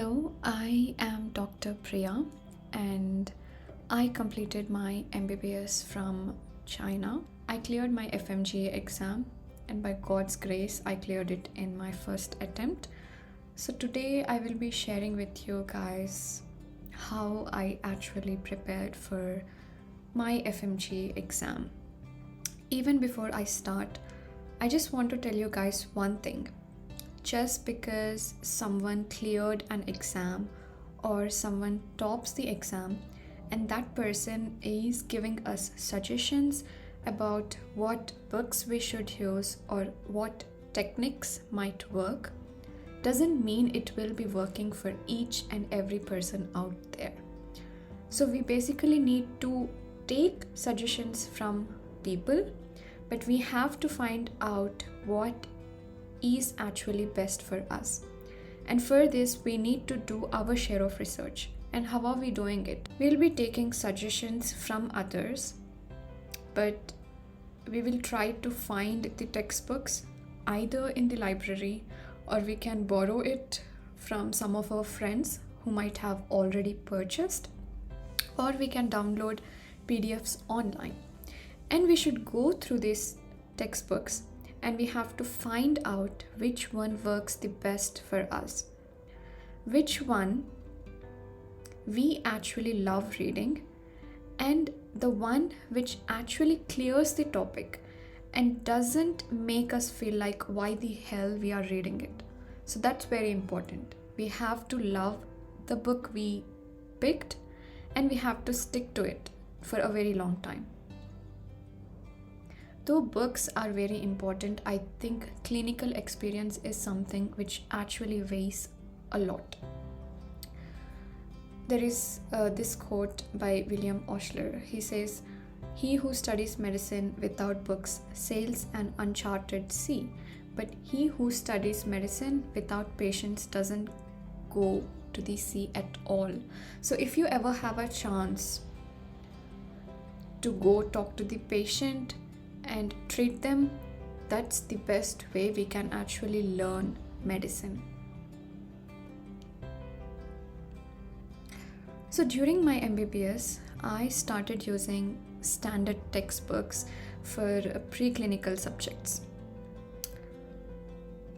Hello, I am Dr. Priya and I completed my MBBS from China. I cleared my Fmge exam and by God's grace, I cleared it in my first attempt. So today I will be sharing with you guys how I actually prepared for my Fmge exam. Even before I start, I just want to tell you guys one thing. Just because someone cleared an exam or someone tops the exam and that person is giving us suggestions about what books we should use or what techniques might work, doesn't mean it will be working for each and every person out there. So we basically need to take suggestions from people, but we have to find out what is actually best for us. And for this, we need to do our share of research. And how are we doing it? We'll be taking suggestions from others, but we will try to find the textbooks either in the library or we can borrow it from some of our friends who might have already purchased, or we can download PDFs online. And we should go through these textbooks and we have to find out which one works the best for us, which one we actually love reading, and the one which actually clears the topic and doesn't make us feel like why the hell we are reading it. So that's very important. We have to love the book we picked and we have to stick to it for a very long time. Though books are very important, I think clinical experience is something which actually weighs a lot. There is this quote by William Osler. He says, "He who studies medicine without books sails an uncharted sea, but he who studies medicine without patients doesn't go to the sea at all." So if you ever have a chance to go talk to the patient and treat them, that's the best way we can actually learn medicine. So during my MBBS, I started using standard textbooks for preclinical subjects.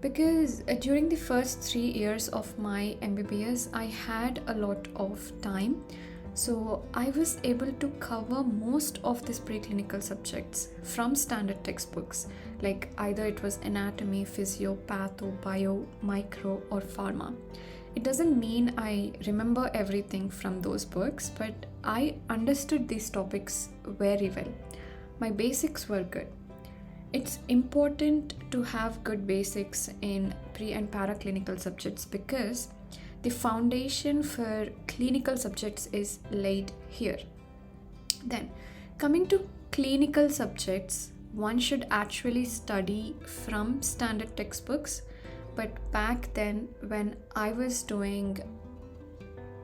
Because during the first 3 years of my MBBS, I had a lot of time. So I was able to cover most of these preclinical subjects from standard textbooks, like either it was anatomy, physio, patho, bio, micro, or pharma. It doesn't mean I remember everything from those books, but I understood these topics very well. My basics were good. It's important to have good basics in pre and paraclinical subjects because the foundation for clinical subjects is laid here. Then, coming to clinical subjects, one should actually study from standard textbooks. But back then, when I was doing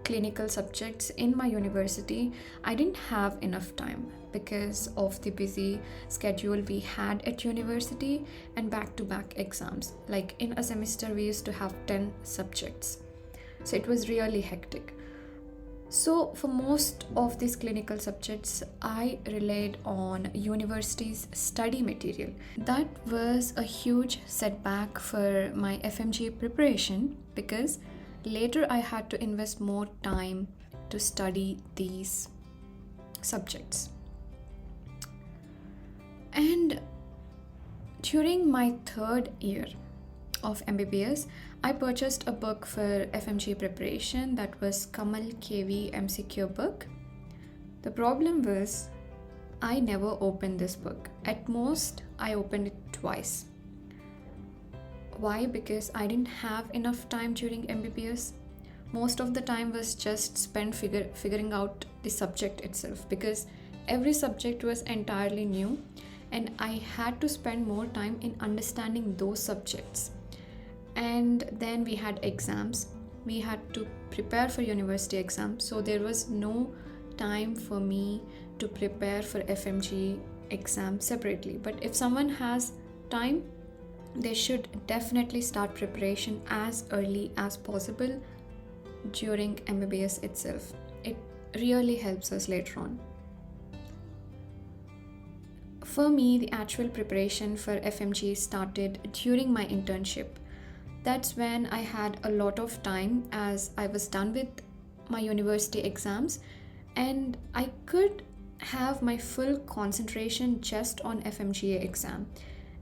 clinical subjects in my university, I didn't have enough time because of the busy schedule we had at university and back-to-back exams. Like in a semester, we used to have 10 subjects. So it was really hectic. So for most of these clinical subjects, I relied on university's study material. That was a huge setback for my Fmge preparation because later I had to invest more time to study these subjects. And during my third year of MBBS, I purchased a book for Fmge preparation that was Kamal KV MCQ book. The problem was I never opened this book. At most, I opened it twice. Why? Because I didn't have enough time during MBBS. Most of the time was just spent figuring out the subject itself because every subject was entirely new and I had to spend more time in understanding those subjects. And then we had exams. We had to prepare for university exams. So there was no time for me to prepare for Fmge exam separately. But if someone has time, they should definitely start preparation as early as possible during MBBS itself. It really helps us later on. For me, the actual preparation for FMG started during my internship. That's when I had a lot of time as I was done with my university exams and I could have my full concentration just on FMGA exam.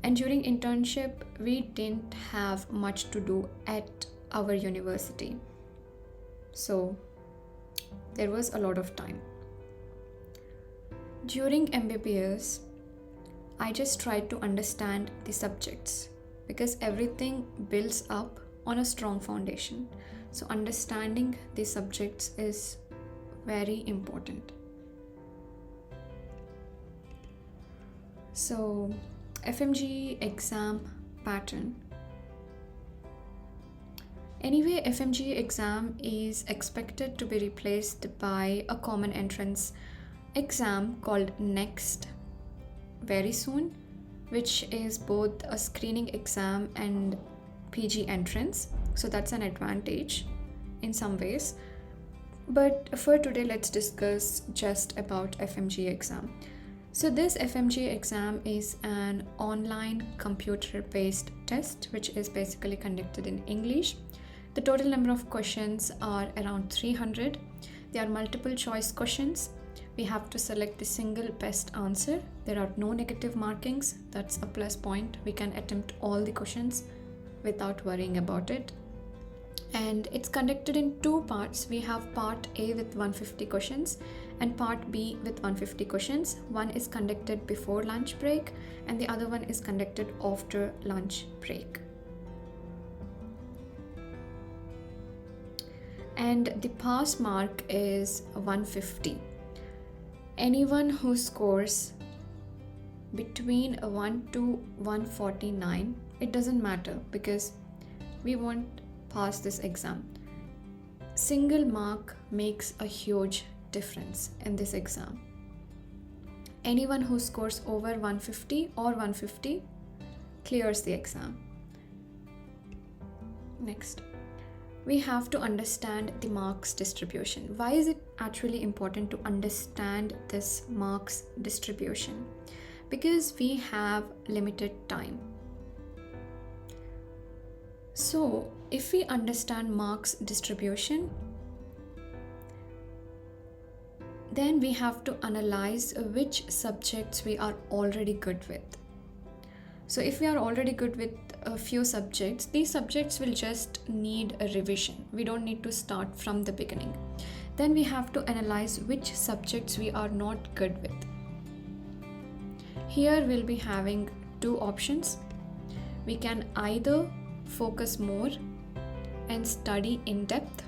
And during internship, we didn't have much to do at our university. So there was a lot of time. During MBBS, I just tried to understand the subjects because everything builds up on a strong foundation. So understanding the subjects is very important. So FMG exam pattern. Anyway, FMG exam is expected to be replaced by a common entrance exam called Next very soon, which is both a screening exam and PG entrance. So that's an advantage in some ways. But for today, let's discuss just about FMG exam. So this FMG exam is an online computer-based test which is basically conducted in English. The total number of questions are around 300. They are multiple choice questions. We have to select the single best answer. There are no negative markings. That's a plus point. We can attempt all the questions without worrying about it. And it's conducted in two parts. We have part A with 150 questions and part B with 150 questions. One is conducted before lunch break and the other one is conducted after lunch break. And the pass mark is 150. Anyone who scores between 1 to 149, it doesn't matter because we won't pass this exam. Single mark makes a huge difference in this exam. Anyone who scores over 150 or 150 clears the exam. Next, we have to understand the marks distribution. Why is it actually important to understand this marks distribution? Because we have limited time. So if we understand marks distribution, then we have to analyze which subjects we are already good with. So if we are already good with a few subjects, these subjects will just need a revision. We don't need to start from the beginning. Then we have to analyze which subjects we are not good with. Here we'll be having two options. We can either focus more and study in depth,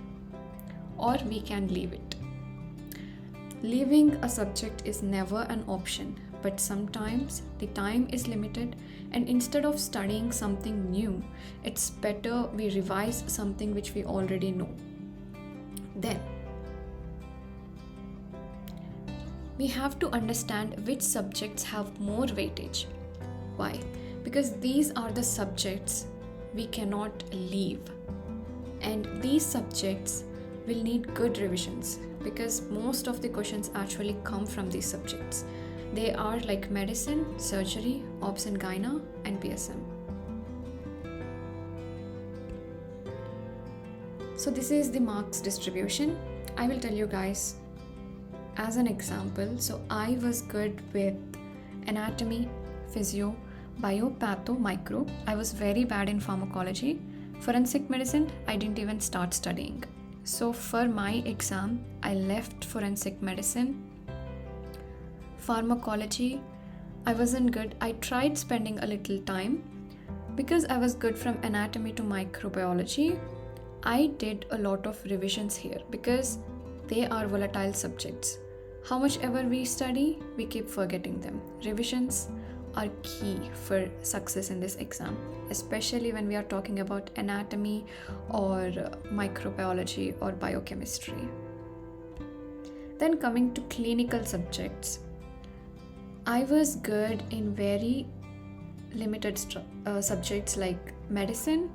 or we can leave it. Leaving a subject is never an option, but sometimes the time is limited and instead of studying something new, it's better we revise something which we already know. Then we have to understand which subjects have more weightage. Why? Because these are the subjects we cannot leave, and these subjects will need good revisions because most of the questions actually come from these subjects. They are like medicine, surgery, obs and gyna, and PSM. So this is the marks distribution. I will tell you guys as an example. So I was good with anatomy, physio, bio, patho, micro. I was very bad in pharmacology. Forensic medicine, I didn't even start studying. So for my exam, I left forensic medicine. Pharmacology, I wasn't good. I tried spending a little time. Because I was good from anatomy to microbiology, I did a lot of revisions here because they are volatile subjects. How much ever we study, we keep forgetting them. Revisions are key for success in this exam, especially when we are talking about anatomy or microbiology or biochemistry. Then coming to clinical subjects, I was good in very limited subjects like medicine,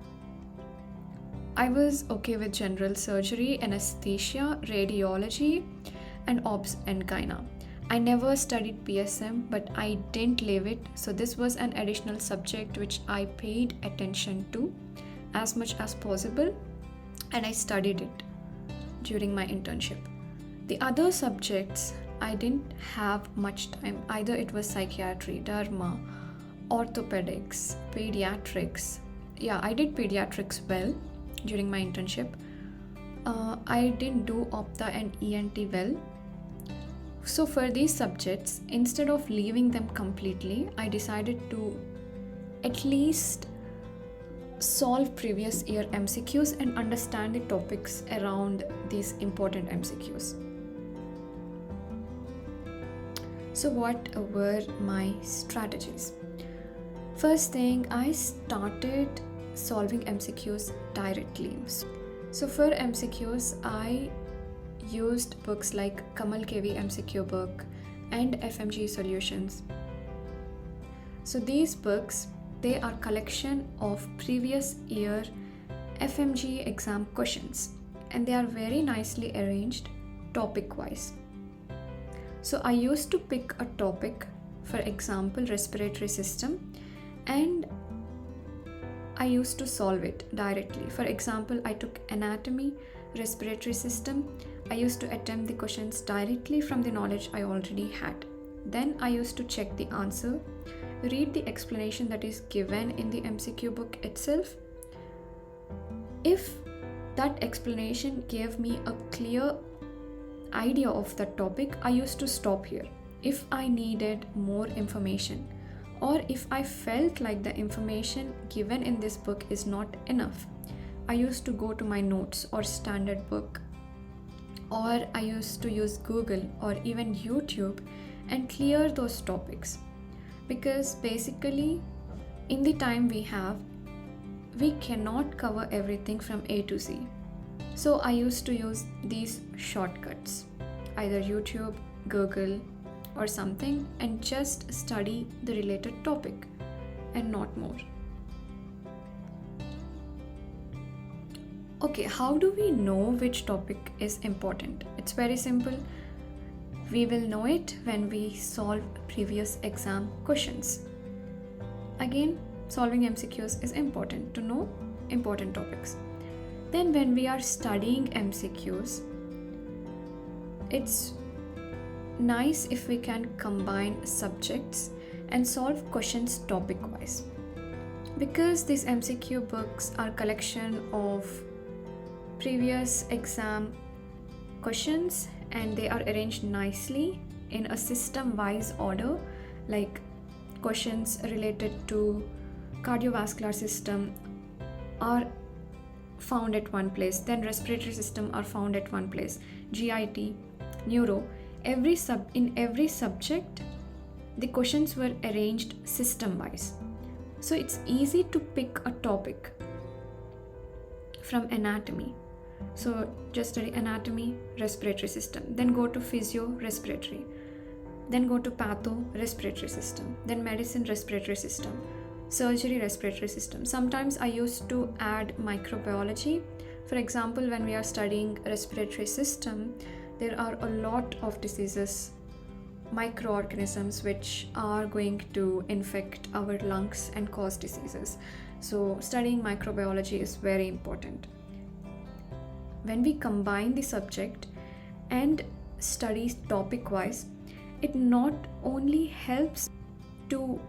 I was okay with general surgery, anesthesia, radiology, and obs and gyna. I never studied PSM, but I didn't leave it, so this was an additional subject which I paid attention to as much as possible, and I studied it during my internship. The other subjects I didn't have much time. Either it was psychiatry, derma, orthopedics, pediatrics. Yeah, I did pediatrics well during my internship. I didn't do opta and ENT well. So for these subjects, instead of leaving them completely, I decided to at least solve previous year MCQs and understand the topics around these important MCQs. So what were my strategies? First thing, I started solving MCQs directly. So for MCQs, I used books like Kamal KV MCQ book and Fmge solutions. So these books, they are collection of previous year Fmge exam questions, and they are very nicely arranged topic wise. So I used to pick a topic, for example respiratory system, and I used to solve it directly. For example, I took anatomy, respiratory system. I used to attempt the questions directly from the knowledge I already had. Then I used to check the answer, read the explanation that is given in the MCQ book itself. If that explanation gave me a clear idea of that topic, I used to stop here. If I needed more information, or if I felt like the information given in this book is not enough, I used to go to my notes or standard book, or I used to use Google or even YouTube and clear those topics. Because basically, in the time we have, we cannot cover everything from A to Z. So I used to use these shortcuts, either YouTube, Google, or something, and just study the related topic and not more. Okay, how do we know which topic is important? It's very simple. We will know it when we solve previous exam questions. Again, solving MCQs is important to know important topics. Then when we are studying MCQs, it's nice if we can combine subjects and solve questions topic wise, because these MCQ books are collection of previous exam questions, and they are arranged nicely in a system wise order, like questions related to cardiovascular system are found at one place, then respiratory system are found at one place, GIT, neuro. In every subject, the questions were arranged system wise. So it's easy to pick a topic from anatomy. So just study anatomy, respiratory system, then go to physio, respiratory, then go to patho, respiratory system, then medicine, respiratory system, surgery, respiratory system. Sometimes I used to add microbiology. For example, when we are studying respiratory system, there are a lot of diseases, microorganisms which are going to infect our lungs and cause diseases. So studying microbiology is very important. When we combine the subject and study topic wise, it not only helps to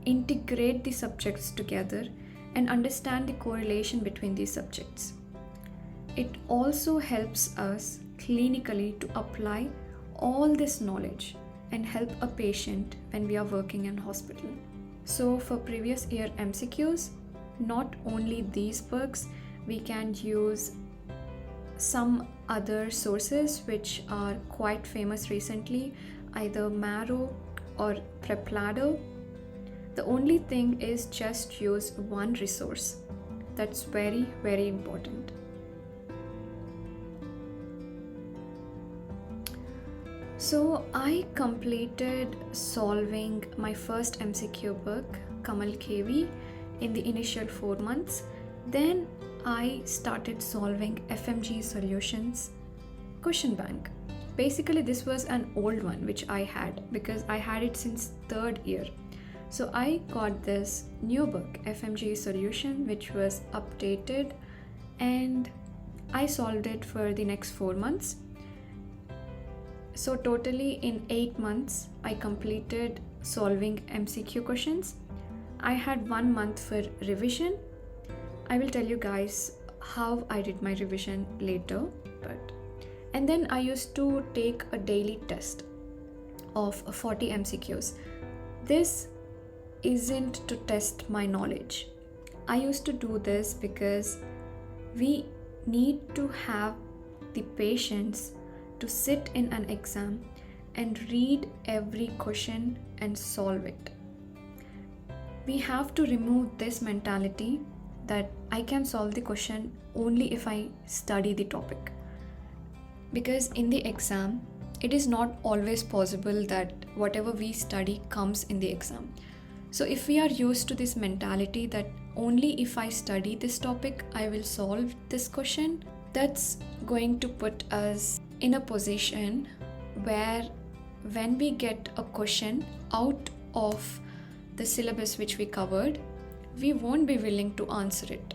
integrate the subjects together and understand the correlation between these subjects, it also helps us clinically to apply all this knowledge and help a patient when we are working in hospital. So for previous year MCQs, not only these books, we can use some other sources which are quite famous recently, either Marrow or Prepladder. The only thing is just use one resource. That's very, very important. So I completed solving my first MCQ book, Kamal KV, in the initial 4 months, Then I started solving Fmge solutions question bank. Basically, this was an old one which I had because I had it since third year. So I got this new book, Fmge solution, which was updated, and I solved it for the next 4 months. So totally in 8 months, I completed solving MCQ questions. I had 1 month for revision. I will tell you guys how I did my revision later, and then I used to take a daily test of 40 MCQs. This isn't to test my knowledge. I used to do this because we need to have the patience to sit in an exam and read every question and solve it. We have to remove this mentality that I can solve the question only if I study the topic. Because in the exam, it is not always possible that whatever we study comes in the exam. So if we are used to this mentality that only if I study this topic, I will solve this question, that's going to put us in a position where when we get a question out of the syllabus which we covered, we won't be willing to answer it.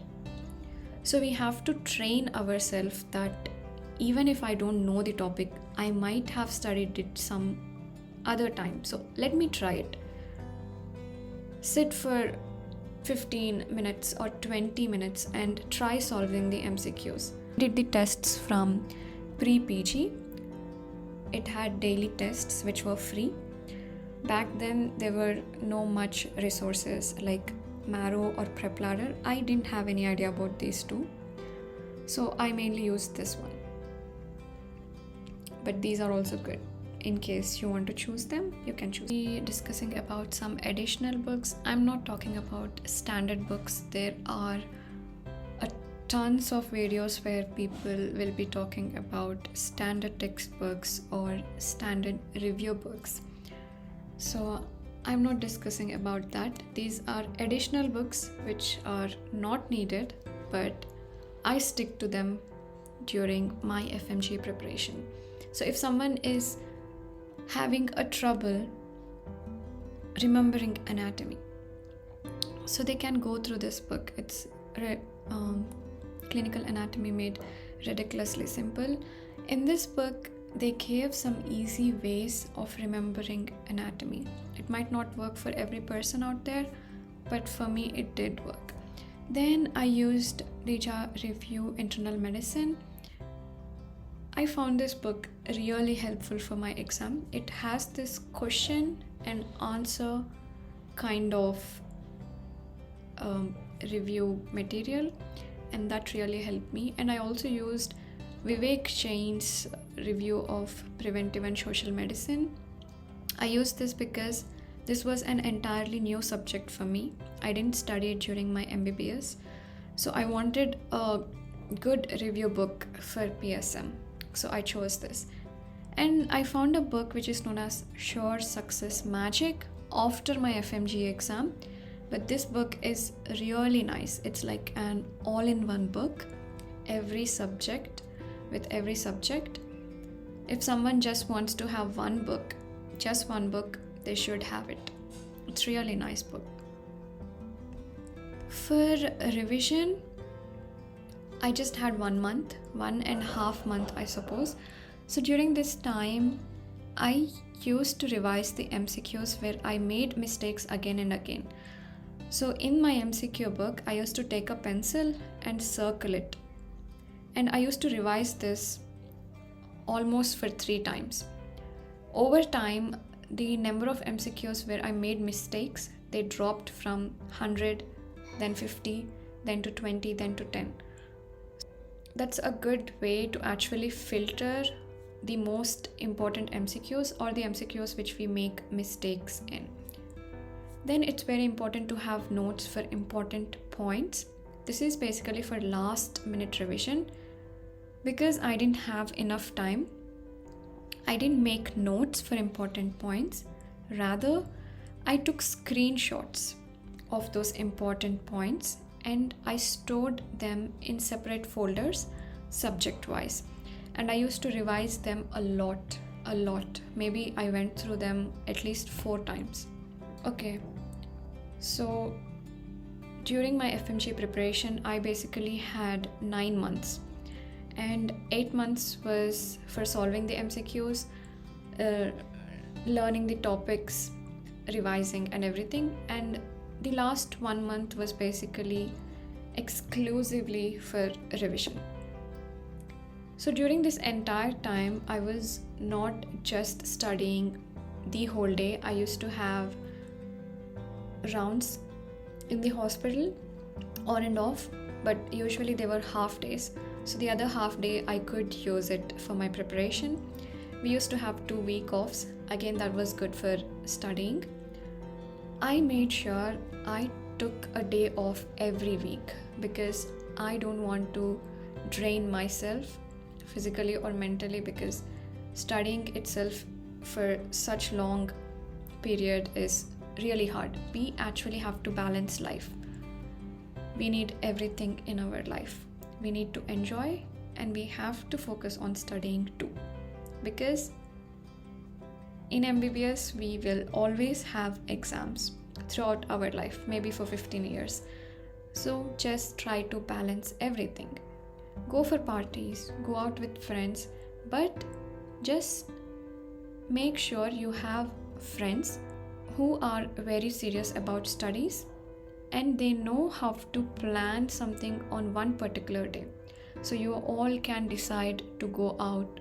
So we have to train ourselves that even if I don't know the topic, I might have studied it some other time. So let me try it. Sit for 15 minutes or 20 minutes and try solving the MCQs. Did the tests from pre-PG. It had daily tests which were free. Back then there were no much resources like Marrow or PrepLadder. I didn't have any idea about these two, so I mainly used this one. But these are also good. In case you want to choose them, you can choose. We're discussing about some additional books. I'm not talking about standard books. There are tons of videos where people will be talking about standard textbooks or standard review books. So I'm not discussing about that. These are additional books which are not needed, but I stick to them during my Fmge preparation. So if someone is having a trouble remembering anatomy, so they can go through this book. It's Clinical Anatomy Made Ridiculously Simple. In this book, they gave some easy ways of remembering anatomy. It might not work for every person out there, but for me it did work. Then I used Deja Review Internal Medicine. I found this book really helpful for my exam. It has this question and answer kind of review material, and that really helped me. And I also used Vivek Jain's review of preventive and social medicine. I used this because this was an entirely new subject for me. I didn't study it during my MBBS, so I wanted a good review book for PSM, so I chose this. And I found a book which is known as Sure Success Magic after my Fmge exam. But this book is really nice. It's like an all-in-one book, every subject. If someone just wants to have one book, just one book, they should have it. It's really nice book. For revision, I just had 1 month, 1.5 months, I suppose. So during this time, I used to revise the MCQs where I made mistakes again and again. So in my MCQ book, I used to take a pencil and circle it. And I used to revise this almost for 3 times. Over time, the number of MCQs where I made mistakes, they dropped from 100, then 50, then to 20, then to 10. That's a good way to actually filter the most important MCQs or the MCQs which we make mistakes in. Then it's very important to have notes for important points. This is basically for last minute revision. Because I didn't have enough time, I didn't make notes for important points. Rather, I took screenshots of those important points and I stored them in separate folders, subject wise. And I used to revise them a lot. Maybe I went through them at least 4 times. Okay, so during my FMG preparation, I basically had 9 months, and 8 months was for solving the MCQs, learning the topics, revising, and everything. And the last 1 month was basically exclusively for revision. So during this entire time, I was not just studying the whole day. I used to have rounds in the hospital on and off, but usually they were half days. So the other half day I could use it for my preparation. We used to have 2 week offs. Again, that was good for studying. I made sure I took a day off every week because I don't want to drain myself physically or mentally, because studying itself for such long period is really hard. We actually have to balance life. We need everything in our life. We need to enjoy, and we have to focus on studying too, because in MBBS we will always have exams throughout our life, maybe for 15 years. So just try to balance everything. Go for parties, go out with friends, but just make sure you have friends who are very serious about studies and they know how to plan something on one particular day. So you all can decide to go out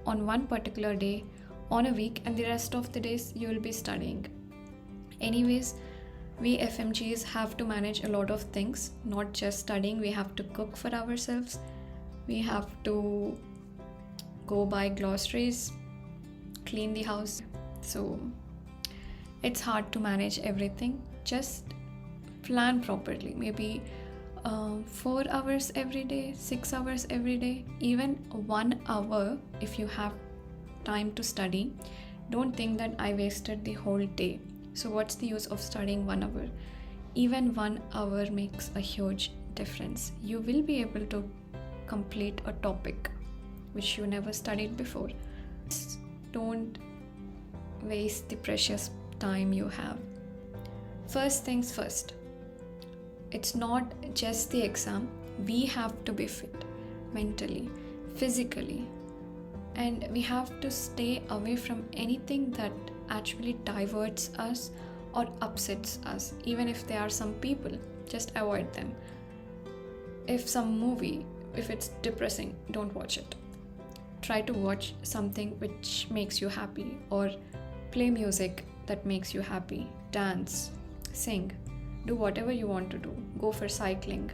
on one particular day on a week, and the rest of the days you will be studying. Anyways, we FMGs have to manage a lot of things, not just studying. We have to cook for ourselves. We have to go buy groceries, clean the house. So it's hard to manage everything. Just plan properly. Maybe 4 hours every day, 6 hours every day, even 1 hour if you have time to study. Don't think that I wasted the whole day. So what's the use of studying 1 hour? Even 1 hour makes a huge difference. You will be able to complete a topic which you never studied before. Just don't waste the precious time you have. First things first, it's not just the exam. We have to be fit mentally, physically, and we have to stay away from anything that actually diverts us or upsets us. Even if there are some people, just avoid them. If some movie, if it's depressing, don't watch it. Try to watch something which makes you happy, or play music that makes you happy. Dance, sing, do whatever you want to do. Go for cycling.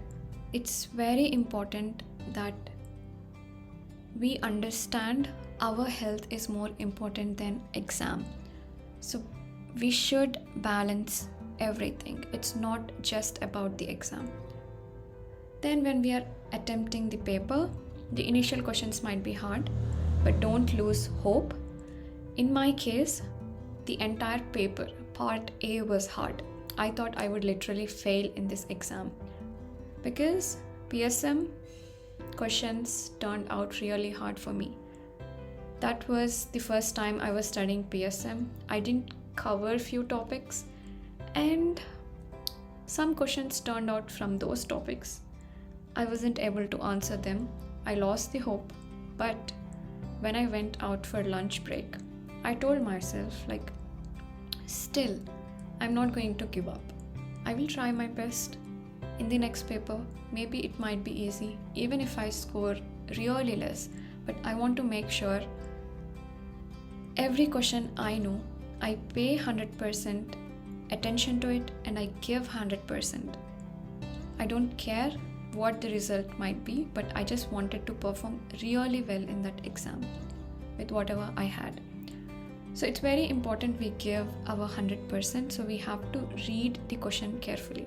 It's very important that we understand our health is more important than exam. So we should balance everything. It's not just about the exam. Then when we are attempting the paper, the initial questions might be hard, but don't lose hope. In my case, the entire paper, part A, was hard. I thought I would literally fail in this exam because PSM questions turned out really hard for me. That was the first time I was studying PSM. I didn't cover few topics, and some questions turned out from those topics. I wasn't able to answer them. I lost the hope. But when I went out for lunch break, I told myself, like, still, I'm not going to give up. I will try my best. In the next paper, maybe it might be easy, even if I score really less, but I want to make sure every question I know, I pay 100% attention to it and I give 100%. I don't care what the result might be, but I just wanted to perform really well in that exam with whatever I had. So it's very important we give our 100%, so we have to read the question carefully.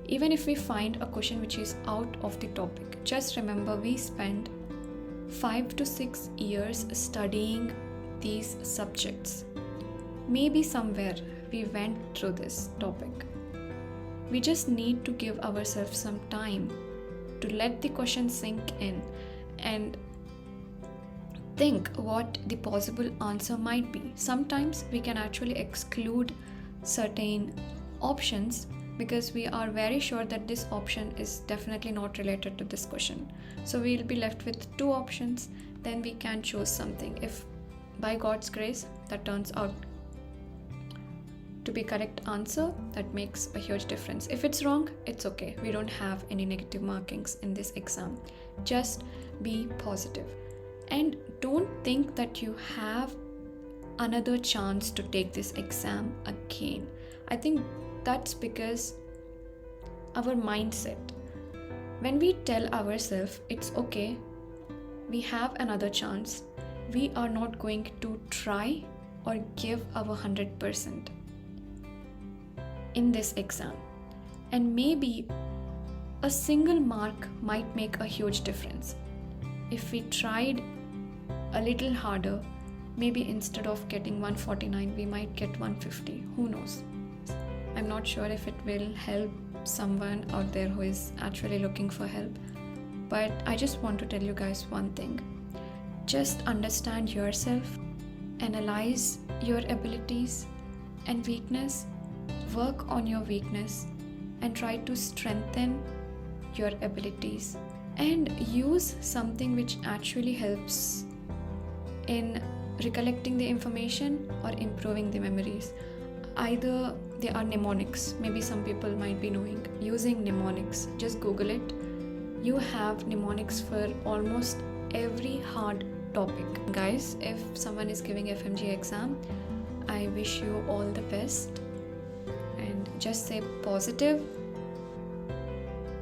Even if we find a question which is out of the topic, just remember we spent 5 to 6 years studying these subjects. Maybe somewhere we went through this topic. We just need to give ourselves some time to let the question sink in and think what the possible answer might be. Sometimes we can actually exclude certain options because we are very sure that this option is definitely not related to this question. So we'll be left with two options, then we can choose something. If by God's grace that turns out to be correct answer, that makes a huge difference. If it's wrong, it's okay. We don't have any negative markings in this exam. Just be positive. And don't think that you have another chance to take this exam again. I think that's because our mindset. When we tell ourselves it's okay, we have another chance, we are not going to try or give our 100% in this exam. And maybe a single mark might make a huge difference. If we tried a little harder, maybe instead of getting 149, we might get 150. Who knows? I'm not sure if it will help someone out there who is actually looking for help. But I just want to tell you guys one thing. Just understand yourself, analyze your abilities and weakness, work on your weakness, and try to strengthen your abilities. And use something which actually helps in recollecting the information or improving the memories. Either they are mnemonics, maybe some people might be knowing, using mnemonics. Just Google it. You have mnemonics for almost every hard topic. Guys, if someone is giving FMG exam, I wish you all the best and just stay positive.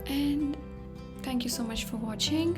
And thank you so much for watching.